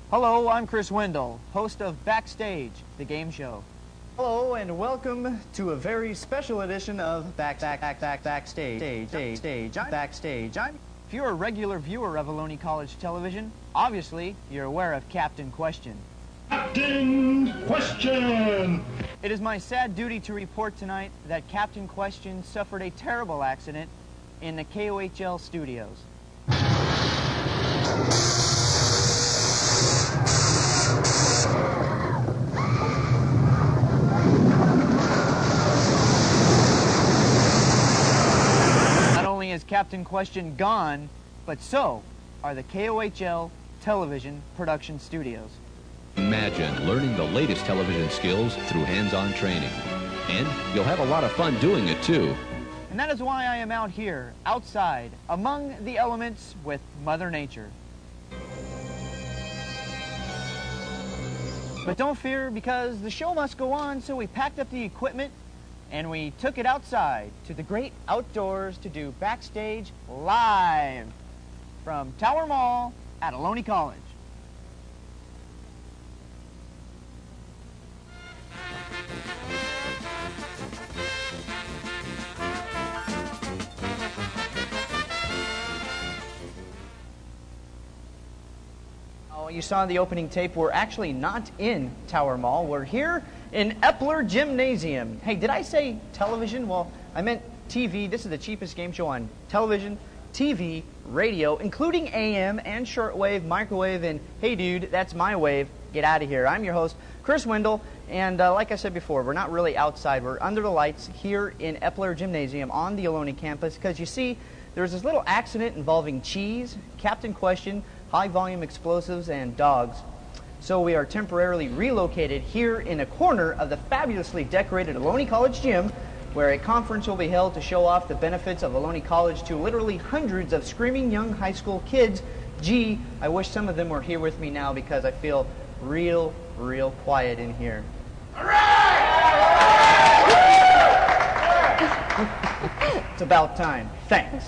Hello, I'm Chris Wendell, host of Backstage, the game show. Hello, and welcome to a very special edition of Backstage. If you're a regular viewer of Ohlone College television, obviously you're aware of Captain Question. Captain Question! It is my sad duty to report tonight that Captain Question suffered a terrible accident in the KOHL studios. Not only is Captain Question gone, but so are the KOHL television production studios. Imagine learning the latest television skills through hands-on training. And you'll have a lot of fun doing it too. And that is why I am out here, outside, among the elements with Mother Nature. But don't fear, because the show must go on, so we packed up the equipment and we took it outside to the great outdoors to do Backstage live from Tower Mall at Ohlone College. You saw the opening tape. We're actually not in Tower Mall. We're here in Epler Gymnasium. Hey, did I say television? Well, I meant TV. This is the cheapest game show on television, TV, radio, including AM and shortwave, microwave, and hey dude, that's my wave. Get out of here. I'm your host, Chris Wendell, and like I said before, we're not really outside. We're under the lights here in Epler Gymnasium on the Ohlone campus, because you see, there was this little accident involving cheese, Captain Question, high-volume explosives, and dogs. So we are temporarily relocated here in a corner of the fabulously decorated Ohlone College gym, where a conference will be held to show off the benefits of Ohlone College to literally hundreds of screaming young high school kids. Gee, I wish some of them were here with me now, because I feel real quiet in here. It's about time. Thanks.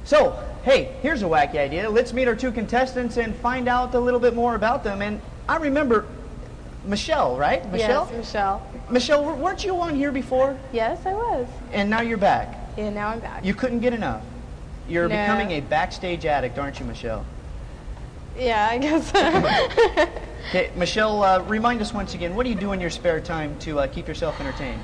So, hey, here's a wacky idea. Let's meet our two contestants and find out a little bit more about them. And I remember Michelle, right? Michelle? Yes, Michelle. Michelle, weren't you on here before? Yes, I was. And now you're back. Yeah, now I'm back. You couldn't get enough. You're No. becoming a backstage addict, aren't you, Michelle? Yeah, I guess. Okay, Michelle, remind us once again, what do you do in your spare time to keep yourself entertained?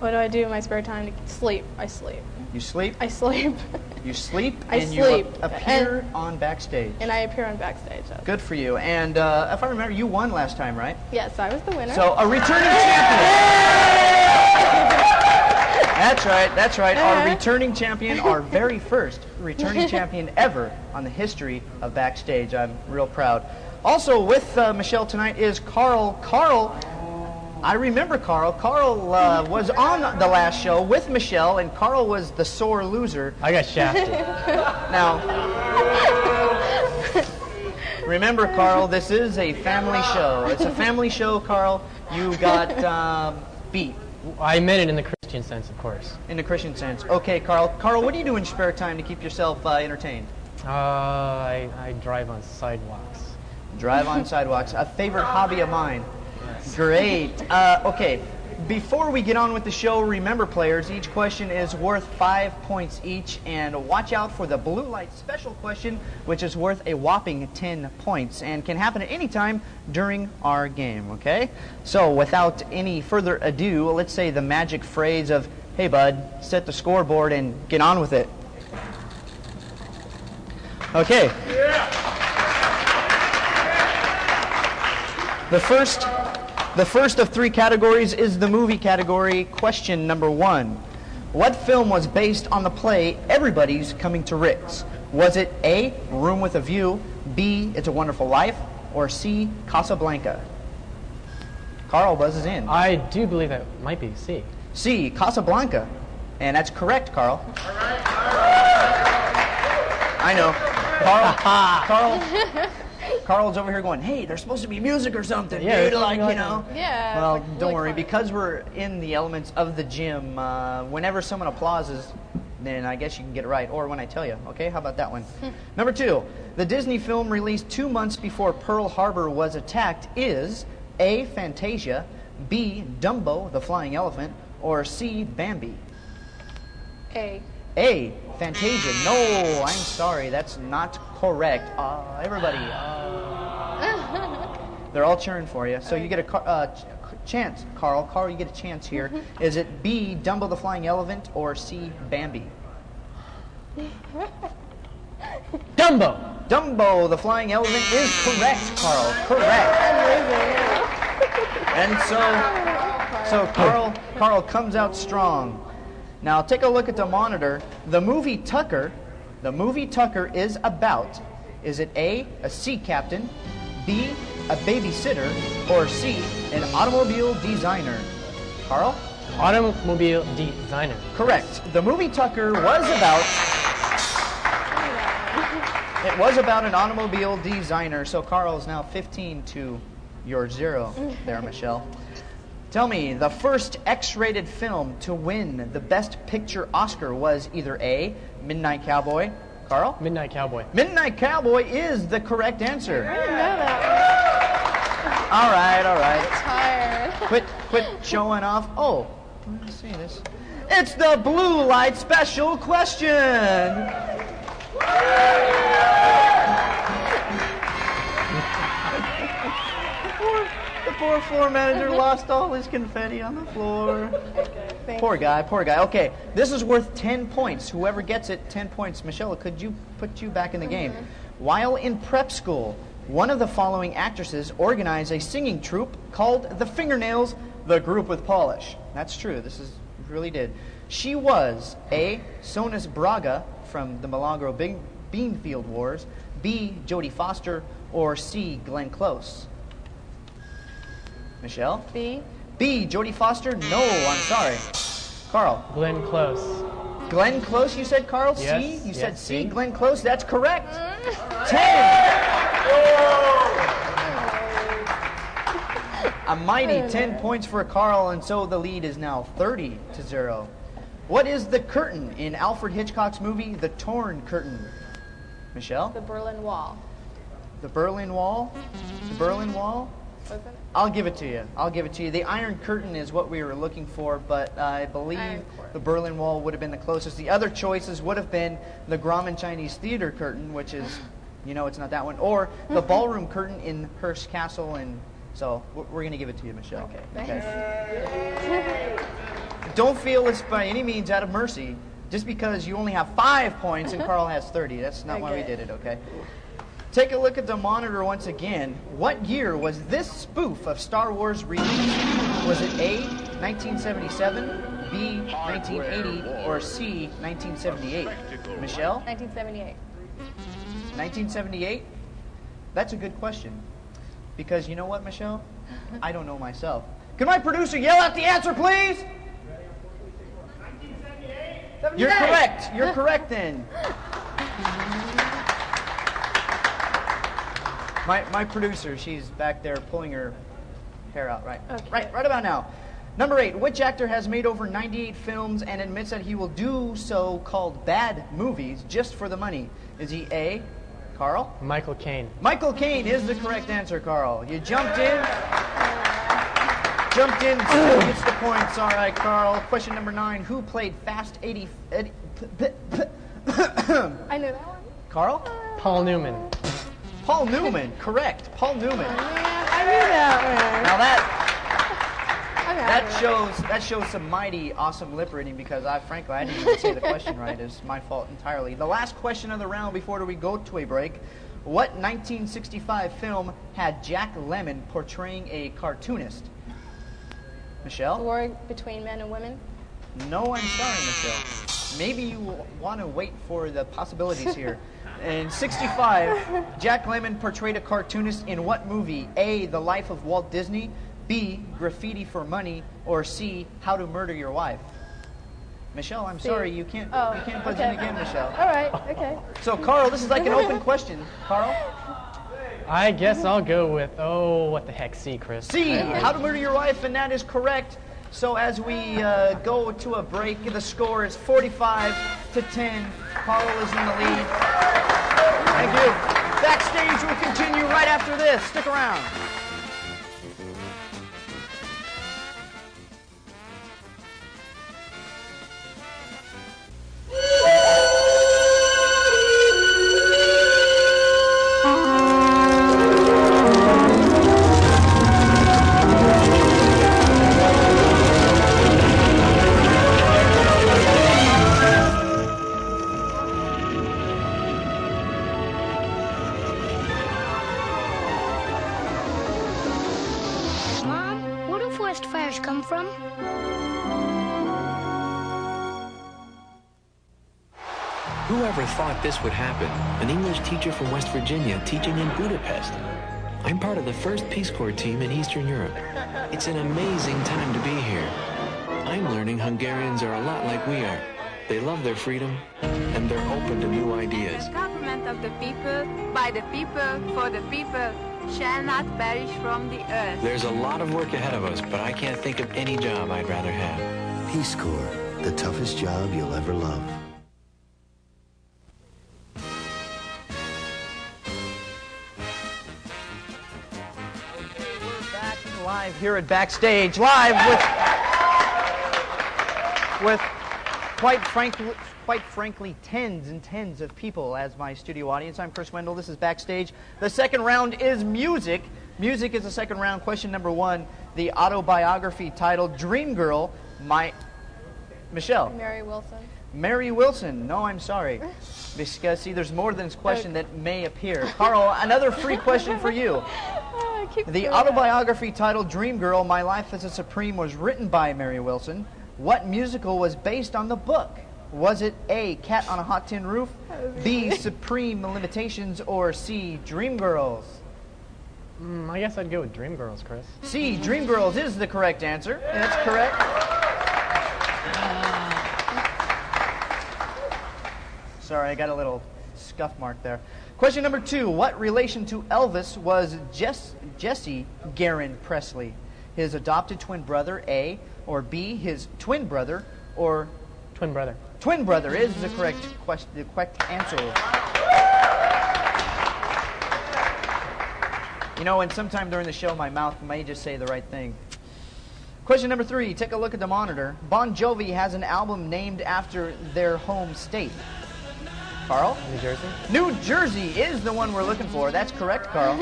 What do I do in my spare time? To sleep. I sleep. You sleep? I sleep. You sleep? I and sleep. You appear on Backstage. And I appear on Backstage. Yes. Good for you. And if I remember, you won last time, right? Yes, I was the winner. So, a returning champion. That's right. Our returning champion, our very first returning champion ever on the history of Backstage. I'm real proud. Also with Michelle tonight is Carl. Carl, I remember Carl. Carl was on the last show with Michelle, and Carl was the sore loser. I got shafted. Now, remember, Carl, this is a family show. It's a family show, Carl. You got beat. I meant it in the Christian sense, of course. In the Christian sense. Okay, Carl. Carl, what do you do in your spare time to keep yourself entertained? I drive on sidewalks. Drive on sidewalks. A favorite hobby of mine. Yes. Great. Okay. Before we get on with the show, remember, players, each question is worth 5 points each, and watch out for the blue light special question, which is worth a whopping 10 points and can happen at any time during our game, okay? So without any further ado, let's say the magic phrase of, hey bud, set the scoreboard and get on with it. Okay. The first of three categories is the movie category. Question number 1. What film was based on the play Everybody's Coming to Rick's? Was it A, Room with a View, B, It's a Wonderful Life, or C, Casablanca? Carl buzzes in. I do believe that might be C. C, Casablanca. And that's correct, Carl. I know. Carl's over here going, hey, there's supposed to be music or something, Yeah, dude, there's like, something you going know. on. Yeah. Well, it's don't really worry, funny. because we're in the elements of the gym, whenever someone applauses, then I guess you can get it right, or when I tell you. Okay, how about that one? Number 2, the Disney film released 2 months before Pearl Harbor was attacked is A, Fantasia, B, Dumbo, the Flying Elephant, or C, Bambi? A. A, Fantasia. No, I'm sorry, that's not correct. Everybody, they're all cheering for you. So you get a chance, Carl. Carl, you get a chance here. Is it B, Dumbo the Flying Elephant, or C, Bambi? Dumbo. Dumbo the Flying Elephant is correct, Carl. Correct. And so Carl comes out strong. Now take a look at the monitor. The movie Tucker is about, is it A, a sea captain, B, a babysitter, or C, an automobile designer? Carl? Automobile designer. Correct. The movie Tucker was about, it was about an automobile designer. So Carl is now 15 to your 0 there, Michelle. Tell me, the first X-rated film to win the Best Picture Oscar was either A, Midnight Cowboy. Carl? Midnight Cowboy. Midnight Cowboy is the correct answer. I didn't know that All right. one. Tired. Quit showing off. Oh, let me see this. It's the blue light special question. The poor floor manager lost all his confetti on the floor. Poor guy. Okay, this is worth 10 points. Whoever gets it, 10 points. Michelle, could you put you back in the game? While in prep school, one of the following actresses organized a singing troupe called The Fingernails, the group with polish. That's true. This is really did. She was A, Sonus Braga from the Milagro Beanfield Wars, B, Jodie Foster, or C, Glenn Close? Michelle? B. B, Jodie Foster? No, I'm sorry. Carl? Glenn Close. Glenn Close, you said, Carl? Yes, C? You yes, said C, C. Glenn Close? That's correct. 10. A mighty 10 points for Carl, and so the lead is now 30 to 0. What is the curtain in Alfred Hitchcock's movie, The Torn Curtain? Michelle? The Berlin Wall. The Berlin Wall? The Berlin Wall? Was it? I'll give it to you. The Iron Curtain is what we were looking for, but I believe the Berlin Wall would have been the closest. The other choices would have been the Grauman Chinese Theater Curtain, which is, it's not that one, or the Ballroom Curtain in Hearst Castle, and so we're going to give it to you, Michelle. Okay. Don't feel it's by any means out of mercy, just because you only have 5 points and Carl has 30. That's not why we did it, okay? Take a look at the monitor once again. What year was this spoof of Star Wars released? Was it A, 1977, B, 1980, or C, 1978? Michelle? 1978. 1978? That's a good question. Because you know what, Michelle? I don't know myself. Could my producer yell out the answer, please? 1978. You're correct. You're correct then. My producer, she's back there pulling her hair out, right? Okay. Right about now. Number 8, which actor has made over 98 films and admits that he will do so-called bad movies just for the money? Is he A, Carl? Michael Caine. Michael Caine is the correct answer, Carl. You jumped in, still gets the points. All right, Carl. Question number 9, who played Fast Eddie? I knew that one. Carl? Paul Newman. Paul Newman, correct. Paul Newman. Man, I knew that one. Now that shows some mighty awesome lip reading, because frankly I didn't even say the question right. It's my fault entirely. The last question of the round before we go to a break. What 1965 film had Jack Lemmon portraying a cartoonist? Michelle? War between men and women. No, I'm sorry, Michelle. Maybe you want to wait for the possibilities here. In 65, Jack Lemmon portrayed a cartoonist in what movie? A, The Life of Walt Disney, B, Graffiti for Money, or C, How to Murder Your Wife? Michelle, I'm sorry, you can't buzz in again, Michelle. All right, okay. So, Carl, this is like an open question. Carl? I guess I'll go with, what the heck, C, Chris. C, How to Murder Your Wife, and that is correct. So as we go to a break, the score is 45-10. Carl is in the lead. Thank you. Backstage will continue right after this. Stick around. Mom, where do forest fires come from? Whoever thought this would happen? An English teacher from West Virginia teaching in Budapest. I'm part of the first Peace Corps team in Eastern Europe. It's an amazing time to be here. I'm learning Hungarians are a lot like we are. They love their freedom, and they're open to new ideas. The government of the people, by the people, for the people, shall not perish from the earth. There's a lot of work ahead of us, but I can't think of any job I'd rather have. Peace Corps, the toughest job you'll ever love. We're back live here at Backstage, live with quite frankly, tens and tens of people as my studio audience. I'm Chris Wendell. This is Backstage. The second round is music. Music is the second round. Question number 1, the autobiography titled Dream Girl. Michelle. Mary Wilson. Mary Wilson. No, I'm sorry. Because, see, there's more than this question that may appear. Carl, another free question for you. The autobiography titled Dream Girl, My Life as a Supreme was written by Mary Wilson. What musical was based on the book? Was it A, Cat on a Hot Tin Roof, B, Supreme Limitations, or C, Dreamgirls? I guess I'd go with Dreamgirls, Chris. C, Dreamgirls is the correct answer. That's correct. Sorry, I got a little scuff mark there. Question number 2. What relation to Elvis was Jesse Garin Presley? His adopted twin brother, A, or B, his twin brother, or... Twin brother. Twin brother is the correct answer. You know, and sometime during the show, my mouth may just say the right thing. Question number 3. Take a look at the monitor. Bon Jovi has an album named after their home state. Carl? New Jersey. New Jersey is the one we're looking for. That's correct, Carl.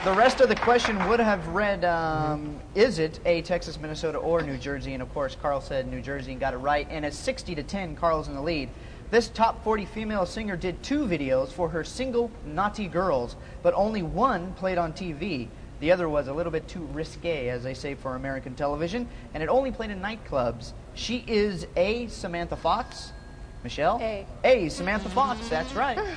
The rest of the question would have read, is it A, Texas, Minnesota, or New Jersey? And of course, Carl said New Jersey and got it right. And it's 60-10, Carl's in the lead. This top 40 female singer did 2 videos for her single Naughty Girls, but only one played on TV. The other was a little bit too risque, as they say, for American television, and it only played in nightclubs. She is A, Samantha Fox. Michelle? A. A, Samantha Fox, that's right. All right.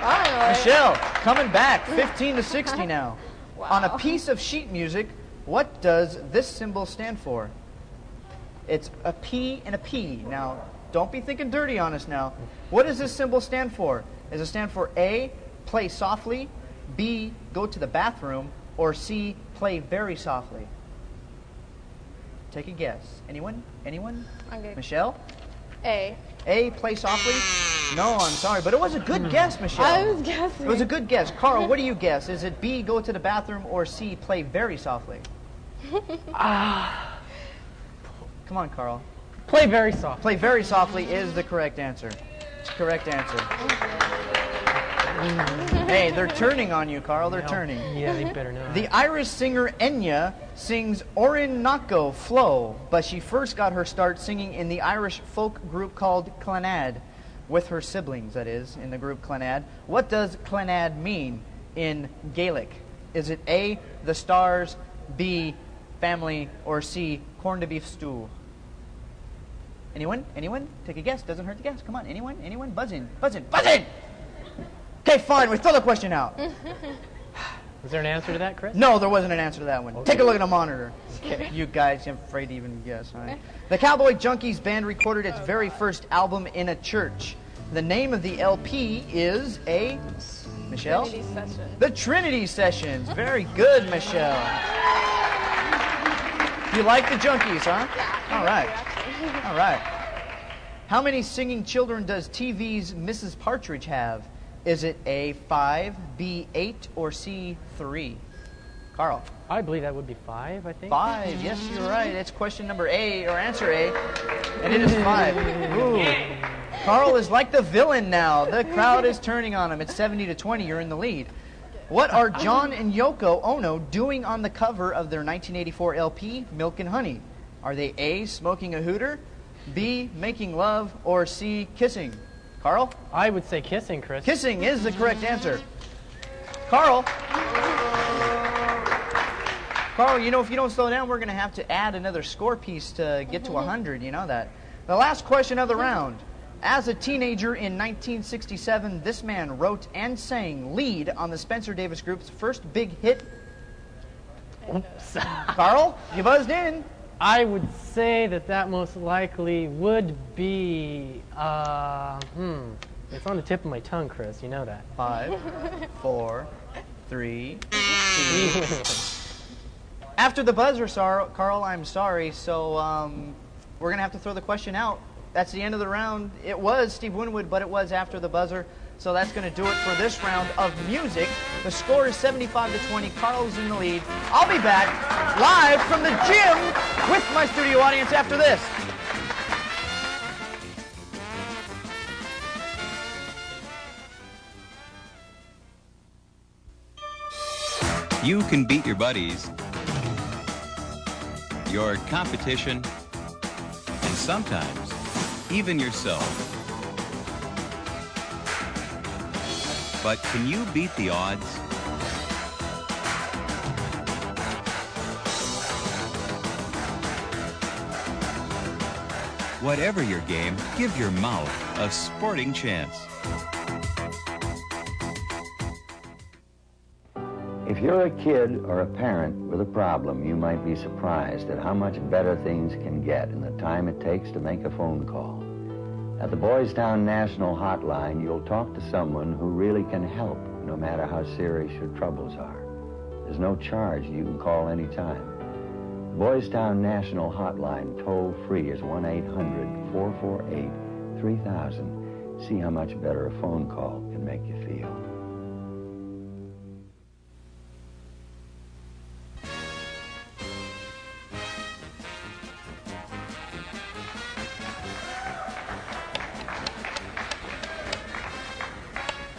Finally. Michelle, coming back, 15-60 now. Wow. On a piece of sheet music, what does this symbol stand for? It's a P and a P. Now, don't be thinking dirty on us now. What does this symbol stand for? Does it stand for A, play softly, B, go to the bathroom, or C, play very softly? Take a guess. Anyone? Anyone? Okay. Michelle? A. A, play softly? No, I'm sorry, but it was a good guess, Michelle. I was guessing. It was a good guess. Carl, what do you guess? Is it B, go to the bathroom, or C, play very softly? Come on, Carl. Play very soft. Play very softly is the correct answer. Correct answer. Hey, they're turning on you, Carl. They're turning. Yeah, they better not. The Irish singer Enya sings Orinoco Flow, but she first got her start singing in the Irish folk group called Clannad, with her siblings, that is, in the group Clannad. What does Clannad mean in Gaelic? Is it A, the stars, B, family, or C, corned beef stew? Anyone? Anyone? Take a guess. Doesn't hurt to guess. Come on. Anyone? Anyone? Buzz in. Buzz in. Buzz in! Okay, fine. We throw the question out. Was there an answer to that, Chris? No, there wasn't an answer to that one. Okay. Take a look at the monitor. You guys, I'm afraid to even guess. All right. The Cowboy Junkies band recorded its very first album in a church. The name of the LP is A. Michelle? Trinity Session. The Trinity Sessions. Very good, Michelle. You like the Junkies, huh? Yeah. All right. All right. How many singing children does TV's Mrs. Partridge have? Is it A, 5, B, 8, or C, 3? Carl. I believe that would be 5, I think. 5. Yes, you're right. It's question number A, or answer A, and it is 5. Ooh. Carl is like the villain now. The crowd is turning on him. It's 70-20. You're in the lead. What are John and Yoko Ono doing on the cover of their 1984 LP, Milk and Honey? Are they A, smoking a hooter, B, making love, or C, kissing? Carl? I would say kissing, Chris. Kissing is the correct answer. Carl? Carl, you know, if you don't slow down, we're going to have to add another score piece to get to 100. You know that. The last question of the round. As a teenager in 1967, this man wrote and sang lead on the Spencer Davis Group's first big hit. Oops. Carl, you buzzed in. I would say that most likely would be, it's on the tip of my tongue, Chris. You know that. 5, 4, 3, 2. After the buzzer, Carl, I'm sorry. So we're going to have to throw the question out. That's the end of the round. It was Steve Winwood, but it was after the buzzer. So that's going to do it for this round of music. The score is 75-20. Carl's in the lead. I'll be back live from the gym with my studio audience after this. You can beat your buddies, your competition, and sometimes even yourself. But can you beat the odds? Whatever your game, give your mouth a sporting chance. If you're a kid or a parent with a problem, you might be surprised at how much better things can get in the time it takes to make a phone call. At the Boys Town National Hotline, you'll talk to someone who really can help, no matter how serious your troubles are. There's no charge. You can call anytime. The Boys Town National Hotline, toll-free, is 1-800-448-3000. See how much better a phone call can make you feel.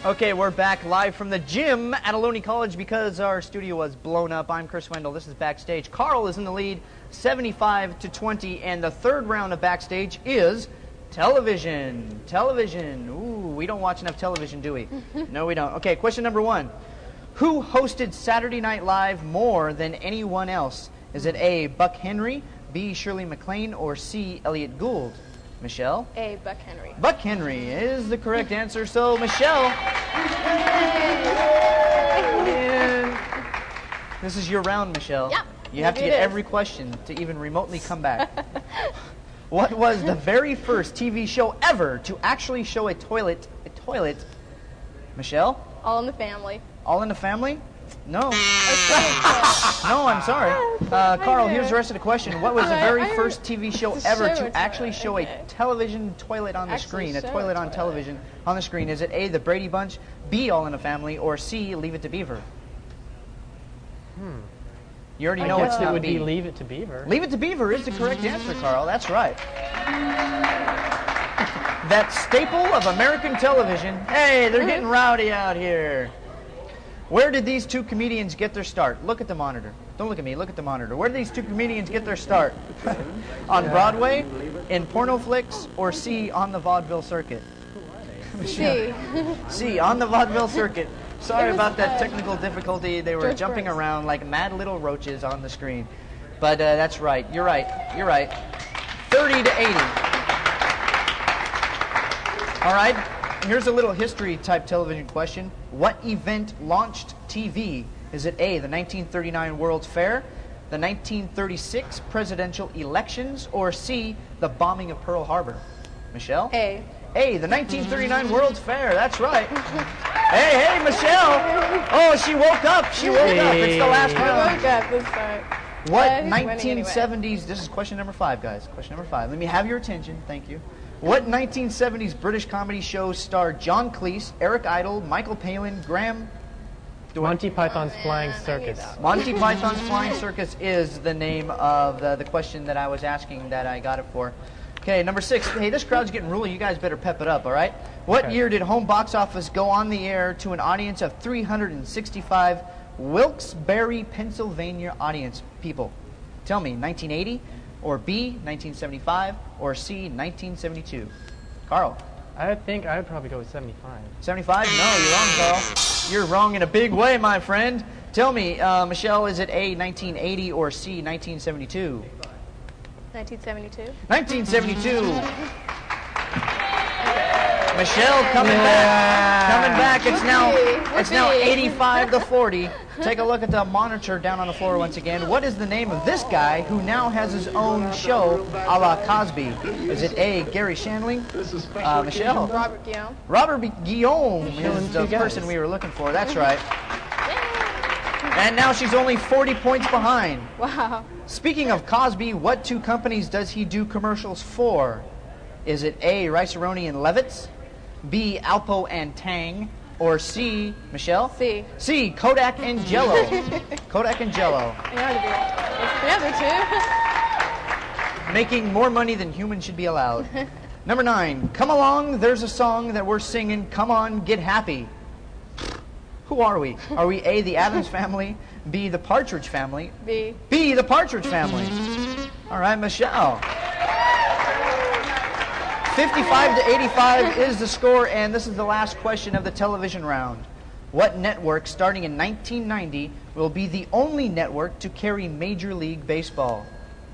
Okay, we're back live from the gym at Ohlone College because our studio was blown up. I'm Chris Wendell. This is Backstage. Carl is in the lead, 75-20, and the third round of Backstage is television. Television. Ooh, we don't watch enough television, do we? No, we don't. Okay, question number 1. Who hosted Saturday Night Live more than anyone else? Is it A, Buck Henry, B, Shirley MacLaine, or C, Elliot Gould? Michelle? A, Buck Henry. Buck Henry is the correct answer. So, Michelle. And this is your round, Michelle. Yeah. You have to get every question to even remotely come back. What was the very first TV show ever to actually show a toilet? Michelle? All in the Family. All in the Family? No. No, I'm sorry. Carl, here's the rest of the question. What was the very first TV show ever to actually show a television toilet on the screen? A toilet on television on the screen. Is it A, The Brady Bunch, B, All in the Family, or C, Leave It to Beaver? You already know it's it not would B. be Leave It to Beaver. Leave It to Beaver is the correct answer, Carl. That's right. That staple of American television. Hey, they're getting rowdy out here. Where did these two comedians get their start? Look at the monitor. Don't look at me. Look at the monitor. Where did these two comedians get their start? On Broadway, in porno flicks, or C, on the vaudeville circuit? C. C, on the vaudeville circuit. Sorry about that technical difficulty. They were George jumping Brooks. around like mad little roaches on the screen. But that's right. You're right. You're right. 30-80. All right. Here's a little history-type television question. What event launched TV? Is it A, the 1939 World's Fair, the 1936 presidential elections, or C, the bombing of Pearl Harbor? Michelle? A. A, the 1939 World's Fair. That's right. Hey, Michelle. Oh, she woke up. She woke up. It's the last round. I woke up this time. What He's winning 1970s, anyway. this is question number 5, guys. Question number 5. Let me have your attention. Thank you. What 1970s British comedy show starred John Cleese, Eric Idle, Michael Palin, Graham... Monty Python's Flying Circus. Monty Python's Flying Circus is the name of the question that I was asking that I got it for. Okay, number 6. Hey, this crowd's getting ruly. You guys better pep it up, all right? What year did Home Box Office go on the air to an audience of 365 Wilkes-Barre, Pennsylvania audience people? Tell me, 1980, or B, 1975, or C, 1972? Carl. I think I'd probably go with 75. 75? No, you're wrong, Carl. You're wrong in a big way, my friend. Tell me, Michelle, is it A, 1980, or C, 1972? 1972. 1972. Michelle coming back. It's now 85-40. Take a look at the monitor down on the floor once again. What is the name of this guy who now has his own show, a la Cosby? Is it A, Gary Shandling? Michelle. Robert Guillaume. Robert Guillaume is the person we were looking for. That's right. And now she's only 40 points behind. Wow. Speaking of Cosby, what 2 companies does he do commercials for? Is it A, Rice-A-Roni and Levitz, B, Alpo and Tang, or C, Michelle? C. C, Kodak and Jello. Kodak and Jello. Yeah, Making more money than humans should be allowed. Number 9, come along, there's a song that we're singing, come on, get happy. Who are we? Are we A, the Addams Family, B, the Partridge Family? B. B, the Partridge Family. All right, Michelle. 55-85 is the score, and this is the last question of the television round. What network, starting in 1990, will be the only network to carry Major League Baseball?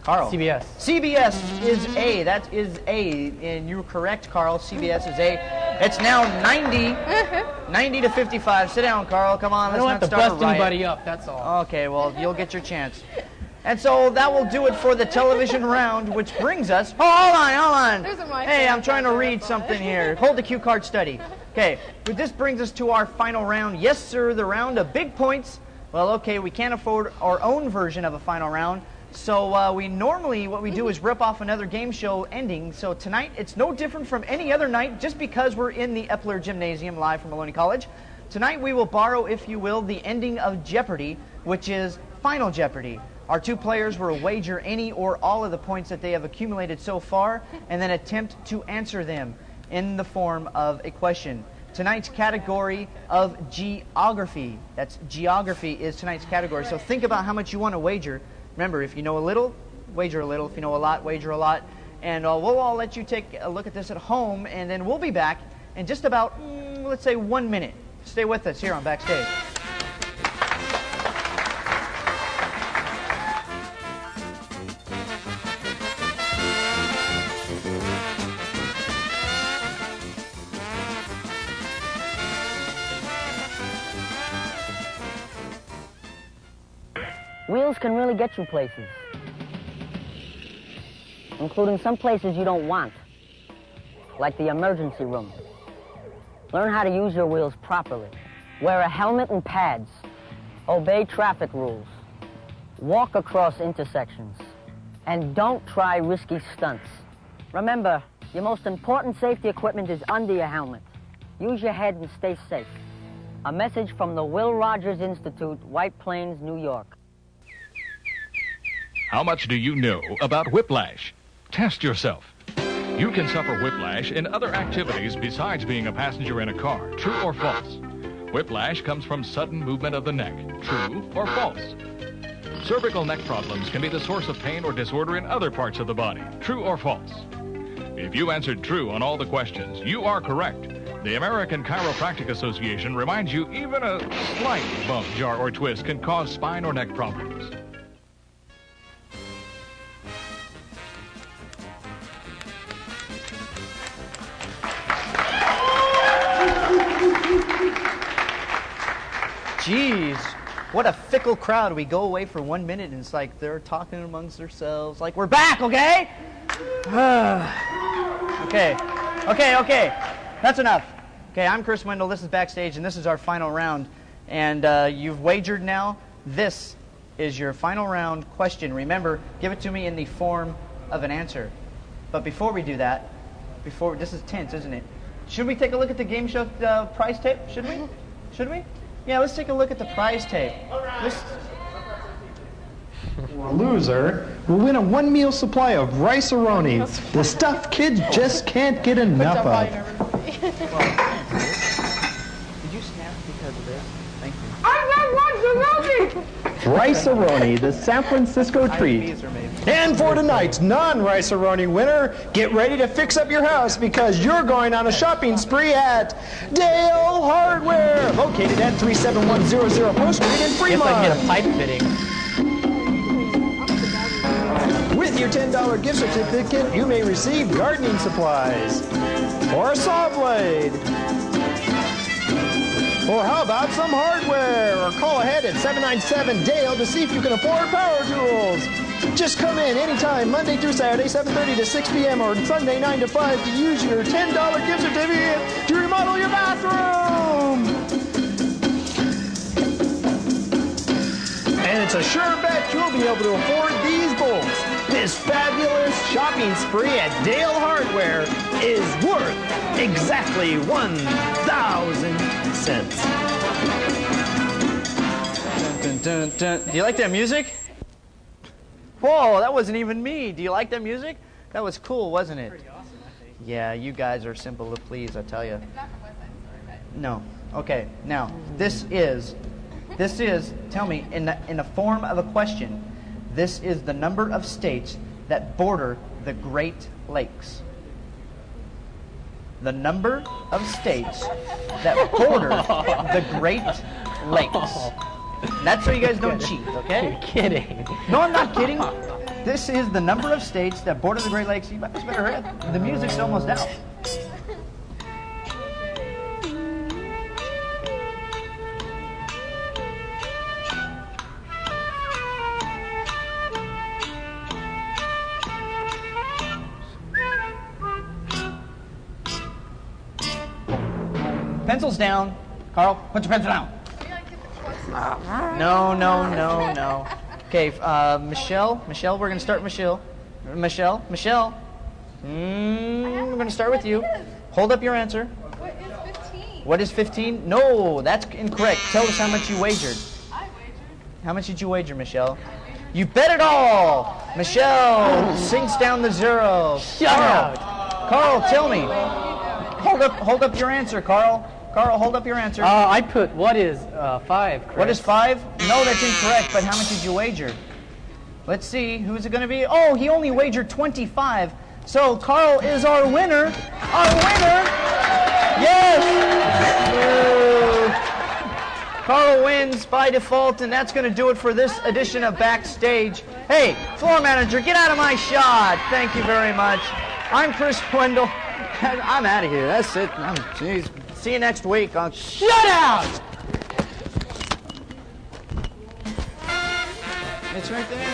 Carl. CBS. CBS is A. That is A. And you're correct, Carl. CBS is A. It's now 90-55. Sit down, Carl. Come on. I don't let's have to not start bust a riot. anybody up, that's all. Okay, well, you'll get your chance. And so that will do it for the television round, which brings us... Oh, hold on. There's a mic. Hey, I'm trying to read something here. Hold the cue card steady. Okay, but this brings us to our final round. Yes, sir, the round of big points. Well, okay, we can't afford our own version of a final round. So what we do is rip off another game show ending. So tonight, it's no different from any other night, just because we're in the Epler Gymnasium live from Ohlone College. Tonight, we will borrow, if you will, the ending of Jeopardy, which is Final Jeopardy. Our 2 players will wager any or all of the points that they have accumulated so far, and then attempt to answer them in the form of a question. Tonight's category of geography. That's geography is tonight's category. So think about how much you want to wager. Remember, if you know a little, wager a little. If you know a lot, wager a lot. And we'll all let you take a look at this at home, and then we'll be back in just about, let's say, 1 minute. Stay with us here on Backstage. Wheels can really get you places, including some places you don't want, like the emergency room. Learn how to use your wheels properly. Wear a helmet and pads. Obey traffic rules. Walk across intersections. And don't try risky stunts. Remember, your most important safety equipment is under your helmet. Use your head and stay safe. A message from the Will Rogers Institute, White Plains, New York. How much do you know about whiplash? Test yourself. You can suffer whiplash in other activities besides being a passenger in a car. True or false? Whiplash comes from sudden movement of the neck. True or false? Cervical neck problems can be the source of pain or disorder in other parts of the body. True or false? If you answered true on all the questions, you are correct. The American Chiropractic Association reminds you even a slight bump, jar, or twist can cause spine or neck problems. Jeez, what a fickle crowd. We go away for 1 minute and it's like they're talking amongst themselves. Like, we're back, okay? Okay. Okay. That's enough. Okay, I'm Chris Wendell. This is Backstage, and this is our final round. And you've wagered now. This is your final round question. Remember, give it to me in the form of an answer. But before we do that, this is tense, isn't it? Should we take a look at the game show prize tape? Should we? Should we? Yeah, let's take a look at the prize tape. A loser will win a one-meal supply of rice-a-roni, the stuff kids just can't get enough of. Did you snap because of this? Thank you. Rice-a-roni, the San Francisco treat. And for tonight's non-rice-a-roni winner, get ready to fix up your house because you're going on a shopping spree at Dale Hardware, located at 37100 Post Street in Fremont. Guess I can get a pipe fitting. With your $10 gift certificate, you may receive gardening supplies, or a saw blade, or how about some hardware, or call ahead at 797-DALE to see if you can afford power tools. Just come in anytime, Monday through Saturday, 7:30 to 6 p.m., or Sunday, 9 to 5, to use your $10 gift certificate to remodel your bathroom. And it's a sure bet you'll be able to afford these bolts. This fabulous shopping spree at Dale Hardware is worth exactly 1,000 cents. Dun, dun, dun. Do you like that music? Whoa, that wasn't even me. Do you like that music? That was cool, wasn't it? Pretty awesome, I think. Yeah, you guys are simple to please, I tell you. No. Okay, now, this is, tell me, in the form of a question, this is the number of states that border the Great Lakes. The number of states that border the Great Lakes. That's so you guys don't cheat, okay? You're kidding. No, I'm not kidding. This is the number of states that border the Great Lakes. You better hurry up. The music's almost out. Pencils down. Carl, put your pencil down. No. Okay, Michelle, we're going to start Michelle. Michelle, we're going to start with you. Hold up your answer. What is 15? What is 15? No, that's incorrect. Tell us how much you wagered. I wagered. How much did you wager, Michelle? You bet it all! Michelle sinks down to 0. Shut up! Carl, tell me. Hold up your answer, Carl. Carl, hold up your answer. I put, what is 5, Chris? What is 5? No, that's incorrect, but how much did you wager? Let's see, who's it going to be? Oh, he only wagered 25. So Carl is our winner. Our winner! Yes! Carl wins by default, and that's going to do it for this edition of Backstage. Hey, floor manager, get out of my shot. Thank you very much. I'm Chris Wendell. I'm out of here. That's it. Jeez. See you next week on Shut Out! It's right there.